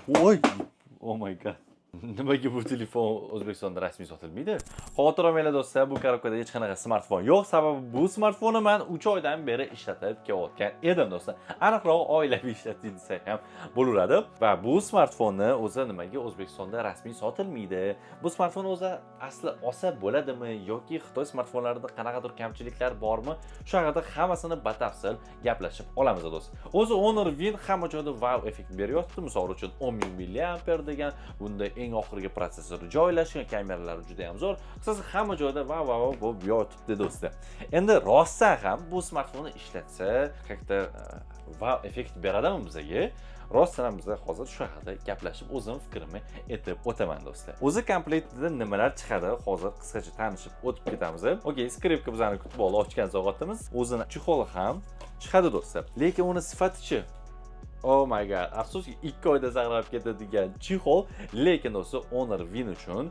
Voy! Oh my god. Nimaga bu telefon O'zbekistonda rasmiy sotilmaydi? Xotiramanglar do'stlar, bu korobkada hech qanaqa smartfon yo'q, sababi bu smartfonni men 3 oydan beri ishlatib kelayotgan edim do'stlar. Aniqroq oilaviy ishlatib desam ham bo'laveradi. Va bu smartfonni o'zi nimaga O'zbekistonda rasmiy sotilmaydi? Bu smartfon o'zi asli olsa bo'ladimi yoki Xitoy smartfonlarida qanaqadir kamchiliklar bormi? Shu haqida hammasini batafsil gaplashib olamiz do'stlar. O'zi Honor Win hamma joyda wow effekt beryapti. Misol uchun 10.000 mAh degan bunda eng oxirgi protsessor joylashgan, kameralari juda ham zo'r. Siz hamma joyda wow bo'lib yotibdi do'stlar. Endi rostdan ham bu smartfonni ishlatsa, qaqda wow effekt beradimi bizga? Rostdan ham biz hozir shu haqida gaplashib, o'zim fikrimni aytib o'taman do'stlar. O'zi komplektida nimalar chiqadi, hozir qisqacha tanishib o'tib ketamiz. Okey, skripka bizani kutib oldi, ochgan soatimiz. O'zini chexoli ham chiqadi do'stlar. Lekin uni sifatichi oh my god, afsuski 2 oyda zagrab ketadigan chexol, lekin do'stlar Honor Win uchun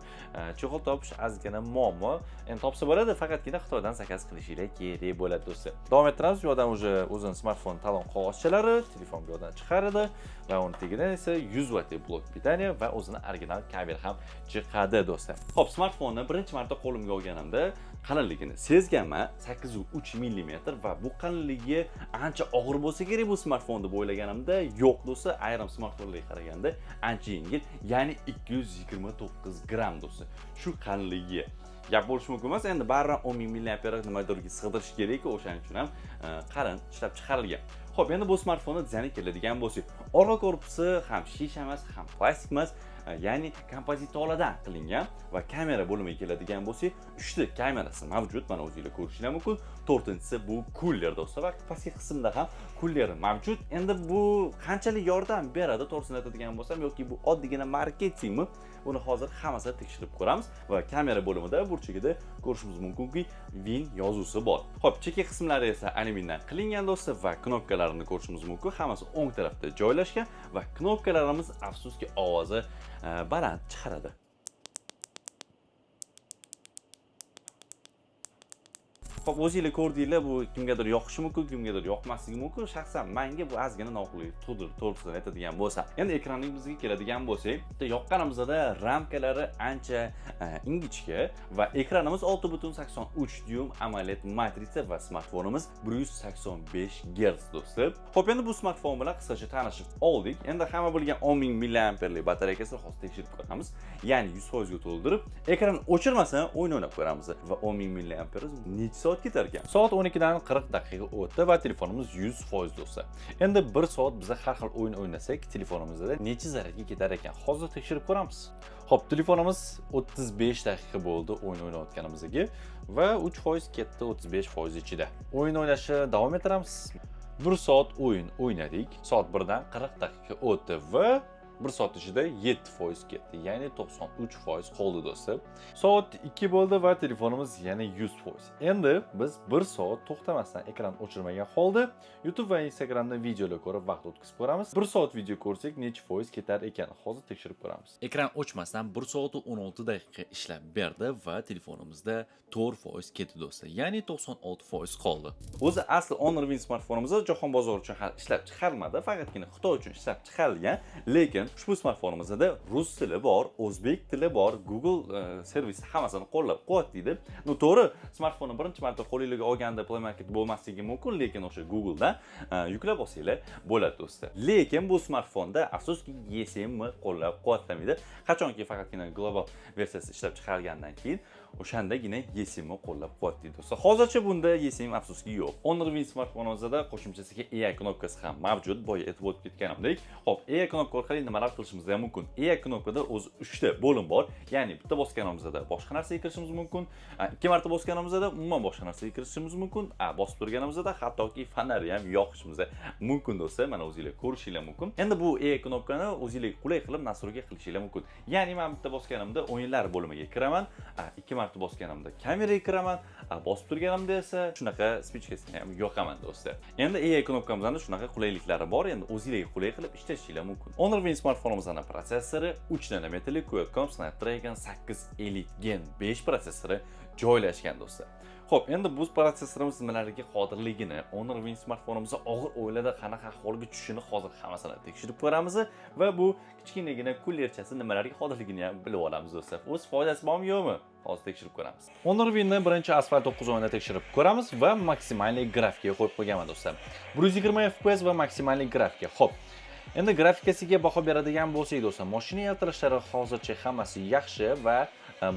chexol topish ozgina muammo. Endi topsa bo'ladi, faqatgina Xitoydan zakaz qilishinglar kerak bo'ladi do'stlar. Davom ettiramiz. Bu yerdan o'zining smartfon talon qog'ozchalari, telefon bu yerdan chiqaradi va uni tagidan esa 100 wattli blok pitaniya va o'zining original kabel ham chiqadi do'stlar. Xo'p, smartfonni birinchi marta qo'limga olganimda qalinligini sezganman, 8.3 mm va bu qalinligi ancha og'ir bo'lsa kerak bu smartfon deb o'ylaganimda, yo'q do'stlar, ayrim smartfonlarga qaraganda ancha yengil, ya'ni 229 gram do'stlar. Shu qalinligi gap bo'lishi mumkin emas. Endi baribir 10.000 mAh nimadirga sig'dirish kerak, o'shaning uchun ham qalin ishlab chiqarilgan. Xo'p, endi bu smartfonni dizayniga keladigan bo'lsak, orqa korpusi ham shisha emas, ham plastik emas, ya'ni kompozitoladan qilingan va kamera bo'limiga keladigan bo'lsak, 3 ta kamerasi mavjud. Mana o'zingizlar ko'rishingiz mumkin. 4-inchisi bu cooler do'stlar va pastki qismda ham cooler mavjud. Endi bu qanchalik yordam beradi, to'g'risini aytadigan bo'lsam, yoki bu oddiygina marketingmi? Buni hozir hammasini tekshirib ko'ramiz va kamera bo'limida burchagida ko'rishimiz mumkinki, Win yozuvi bor. Xo'p, chekka qismlari esa alyumindan qilingan do'stlar va knopkalarini ko'rishimiz mumkin. Hammasi o'ng tarafda joylashgan va knopkalarimiz afsuski ovozi baland chiqaradi. Xo'p, o'zingizlar ko'rdinglar, bu kimgadir yoqishi mumkin, kimgadir yoqmasligi mumkin. Shaxsan menga bu ozgina noqulaylik tug'dirdi, to'g'risini aytadigan bo'lsam. Endi ekranimizga keladigan bo'lsak, yoqqanimizda ramkalari ancha ingichka va ekranimiz 6.83 dyum AMOLED matrica va smartfonimiz 185 Hz do'stlar. Xo'p, endi bu smartfon bilan qisqacha tanishib oldik. Endi hamma bilgan 10.000 mAh batareykasi hozir tekshirib ko'ramiz. Ya'ni 100% ga to'ldirib, ekran o'chirmasdan o'yin o'ynab ko'ramiz va 10.000 mAh necha soat ketar ekan? Soat 12 dan 40 daqiqa o'tdi va telefonimiz 100% do'stlar. Endi 1 soat biz har xil o'yin o'ynasak, telefonimizda necha zaryadga ketar ekan? Hozir tekshirib ko'ramiz. Xo'p, telefonimiz 35 daqiqa bo'ldi o'yin o'ynayotganimizga va 3% ketdi 35% ichida. O'yin o'ynashni davom ettiramiz. 1 soat o'yin o'ynadik. Soat 1 dan 40 daqiqa o'tdi va 1 soat ichida 7% ketdi, ya'ni 93% qoldi do'stlar. Soat 2 bo'ldi va telefonimiz yana 100%. Endi biz 1 soat to'xtamasdan ekran o'chirmagan holda YouTube va Instagramda videolar ko'rib vaqt o'tkazib ko'ramiz. 1 soat video ko'rsak necha foiz ketar ekan? Hozir tekshirib ko'ramiz. Ekran o'chmasdan 1 soat 16 daqiqa ishlab berdi va telefonimizda 4% ketdi do'stlar, ya'ni 96% qoldi. O'zi asli Honor Win smartfonimiz jahon bozori uchun hali ishlab chiqarilmadi, faqatgina Xitoy uchun ishlab chiqarilgan, lekin ushbu smartfonimizda rus tili bor, o'zbek tili bor, Google servisi hammasini qo'llab-quvvatlaydi. No to'g'ri, smartfonni birinchi marta qo'lingizga olganda Play Market bo'lmasligi mumkin, lekin o'sha Googledan yuklab olsanglar bo'ladi do'stlar. Lekin bu smartfonda afsuski eSIM qo'llab-quvvatlamaydi. Qachonki faqatgina global versiyasi ishlab chiqarilgandan keyin o'shandagina eSIM qo'llab-quvvatlaydi do'stlar. Hozircha bunda eSIM afsuski yo'q. Honor Win smartfonimizda qo'shimchasiga AI knopkasi ham mavjud, boya aytib o'tib ketganimdek. Xo'p, AI knopka orqali nimalar qilishimiz ham mumkin? AI knopkada o'zi 3 ta bo'lim bor. Ya'ni bitta bosganimizda boshqa narsaga kirishimiz mumkin, 2 marta bosganimizda umuman boshqa narsaga kirishimiz mumkin, bosib turganimizda hattoki fonarni ham yoqishimiz mumkin do'stlar. Mana o'zingizlar ko'rishingiz mumkin. Endi bu AI knopkani o'zingizlar qulay qilib nastroyga qilishingiz mumkin. Ya'ni men bitta bosganimda o'yinlar bo'limiga kiraman, 2 marta bosganimda kameraga kiraman, bosib turganimda esa shunaqa spichkasini ham yoqaman do'stlar. Endi AI knopkamizda shunaqa qulayliklari bor. Endi o'zingizlarga qulay qilib ishlashingiz mumkin. Honor Win smartfonimizning protsessori 3 nanometrli Qualcomm Snapdragon 8 Elite Gen 5 protsessori joylashgan do'stlar. Xo'p, endi bu protsessorimiz nimalarga qodirligini, Honor Win smartfonimizda og'ir o'yinlarda qanaqa ahvolga tushishini hozir hammasini tekshirib ko'ramiz va bu kichkinagina kullerchasi nimalarga qodirligini ham bilib olamiz do'stlar. O'z foydasi bormi yo'qmi? Hozir tekshirib ko'ramiz. Honor Win'ni birinchi Asphalt 9 o'yinida tekshirib ko'ramiz va maksimalniy grafikaga qo'yib qo'yganman do'stlar. 120 FPS va maksimalniy grafika. Xo'p. Endi grafikasiga baho beradigan bo'lsak do'stlar, mashina yaltirishlari hozircha hammasi yaxshi va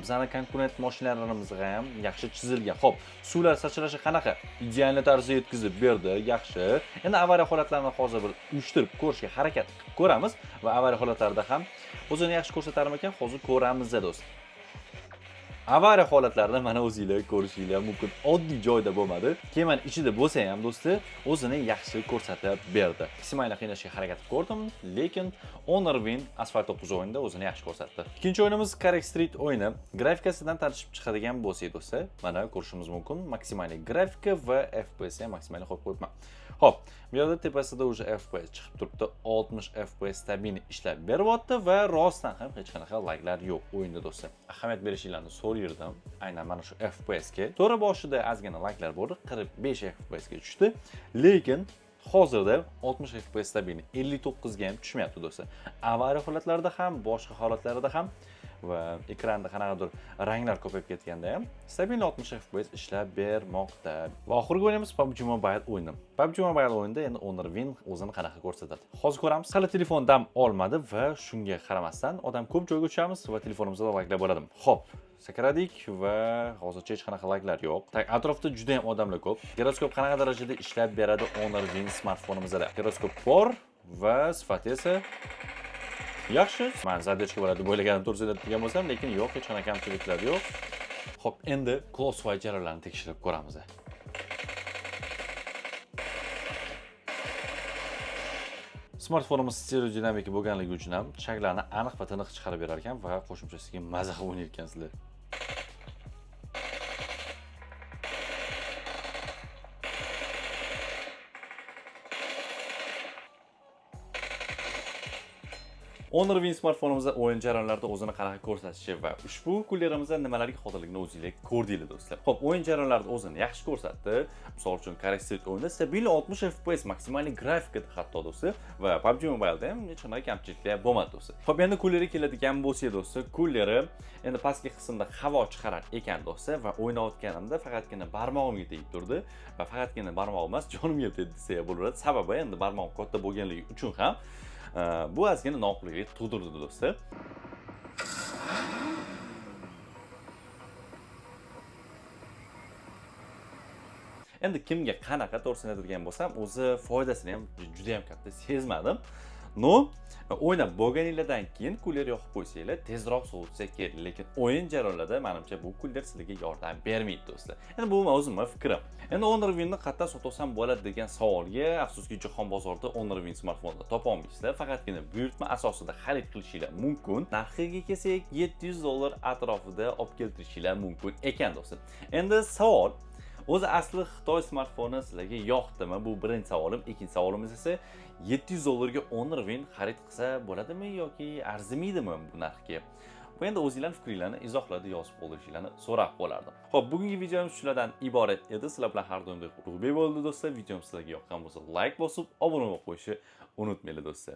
bizning konkurent mashinalarimizga ham yaxshi chizilgan. Xo'p, suvlar sachrashi qanaqa? Ideal tarzda yetkazib berdi, yaxshi. Endi avariya holatlarini hozir bir uyushtirib ko'rishga harakat qilib ko'ramiz va avariya holatlarida ham o'zini yaxshi ko'rsatar ekan, hozir ko'ramiz do'stlar. Avariya holatlarida mana o'zingizlar ko'rishingiz mumkin. Oddiy joyda bo'lmadi. Kemani ichida bo'lsa ham do'stlar, o'zini yaxshi ko'rsatib berdi. Maksimalni qiynashga harakat qilib ko'rdim, lekin Honor Win Asphalt 9 o'yinida o'zini yaxshi ko'rsatdi. Ikkinchi o'yinimiz Correct Street o'yini. Grafikasidan tanishib chiqadigan bo'lsak do'stlar, mana ko'rishimiz mumkin. Maksimalniy grafika va FPS ham maksimalniy qo'yib qo'yibman. Xo'p, bu yerda tepasida o'sha FPS chiqib turibdi. 60 FPS tabiiy ishlab beryapti va rostdan ham hech qanaqa laglar yo'q o'yinda do'stlar. Ahamiyat berishingizni so'rayirdim. Aynan mana shu FPS ga. To'g'ri boshida ozgina laglar bo'ldi, 45 FPS ga tushdi. Lekin hozirda 60 FPS tabiiy 59 ga ham tushmayapti do'stlar. Avariya holatlarida ham, boshqa holatlarda ham va ekranda qanaqadir ranglar ko'payib ketganda ham stabil 60 FPS ishlab bermoqda. Va oxirgi o'yinimiz PUBG Mobile o'yini. PUBG Mobile o'yinida endi Honor Win o'zini qanaqa ko'rsatadi. Hozir ko'ramiz. Hali telefon dam olmadi va shunga qaramasdan odam ko'p joyga tushamiz va telefonimizda laglar bo'ladi. Xo'p, sakradik va hozircha hech qanaqa laglar yo'q. Atrofda juda ham odamlar ko'p. Giroskop qanaqa darajada ishlab beradi Honor Win smartfonimizda? Giroskop bor va sifati esa yaxshi. Men zadechka bo'ladi deb o'ylaganim to'g'risida degan bo'lsam, lekin yo'q, hech qanaqa kamchiliklar yo'q. Xo'p, endi Closewise jarayonlarini tekshirib ko'ramiz. Smartfonimiz stereodinamik bo'lganligi uchun ham chaklarni aniq va tiniq chiqarib berar ekan va qo'shimchasiga maza qilib o'ynayotgansizlar. Honor Win smartfonimizda o'yin jarayonlarida o'zini qanaqa ko'rsatishi va ushbu kullerimizda nimalarga qodirligini o'zingizlar ko'rdinglar do'stlar. Xo'p, o'yin jarayonlarida o'zini yaxshi ko'rsatdi. Misol uchun Correct Street o'yinida stabil 60 FPS maksimalniy grafikada hatto do'stlar va PUBG Mobile'da ham hech qanday kamchiliklar bo'lmadi do'stlar. Xo'p, endi kullerga keladigan bo'lsak do'stlar, kulleri endi pastki qismda havo chiqarar ekan do'stlar va o'ynayotganimda faqatgina barmog'imga tegib turdi va faqatgina barmog'im emas, jonimga tegdi desa ham bo'laveradi. Sababi endi barmog'im katta bo'lganligi uchun ham bu ozgina noqulaylik tug'dirdi do'stlar. Endi kimga qanaqa to'g'risini aytadigan bo'lsam, o'zi foydasini ham juda ham katta sezmadim. No, o'ynab bo'lganingizdan keyin kuller yoqib qo'ysanglar, tezroq sovutsa kerak, lekin o'yin jarayonlarida menimcha bu kuller sizlarga yordam bermaydi do'stlar. Endi bu o'zimning fikrim. Endi Honor Win'ni qayerda sotsam bo'ladi degan savolga, afsuski jahon bozorida Honor Win smartfonini topa olmaysizlar. Faqatgina buyurtma asosida xarid qilishingiz mumkin. Narxiga kelsak, $700 atrofida olib keltirishingiz mumkin ekan do'stlar. Endi savol, o'zi asli Xitoy smartfoni sizlarga yoqdimi? Bu birinchi savolim. Ikkinchi savolimiz esa $700 ga Honor Win xarid qilsa bo'ladimi yoki arzimaydimi bu narxga? Bu endi o'zingizlarning fikringizni izohlarda yozib qoldirishingizni so'rab qolardim. Xo'p, bugungi videomiz shulardan iborat edi. Sizlar bilan har doimdek ruhiy bo'ldi do'stlar. Videom sizlarga yoqqan bo'lsa, like bosib, obuna bo'lib qo'yishni unutmanglar do'stlar.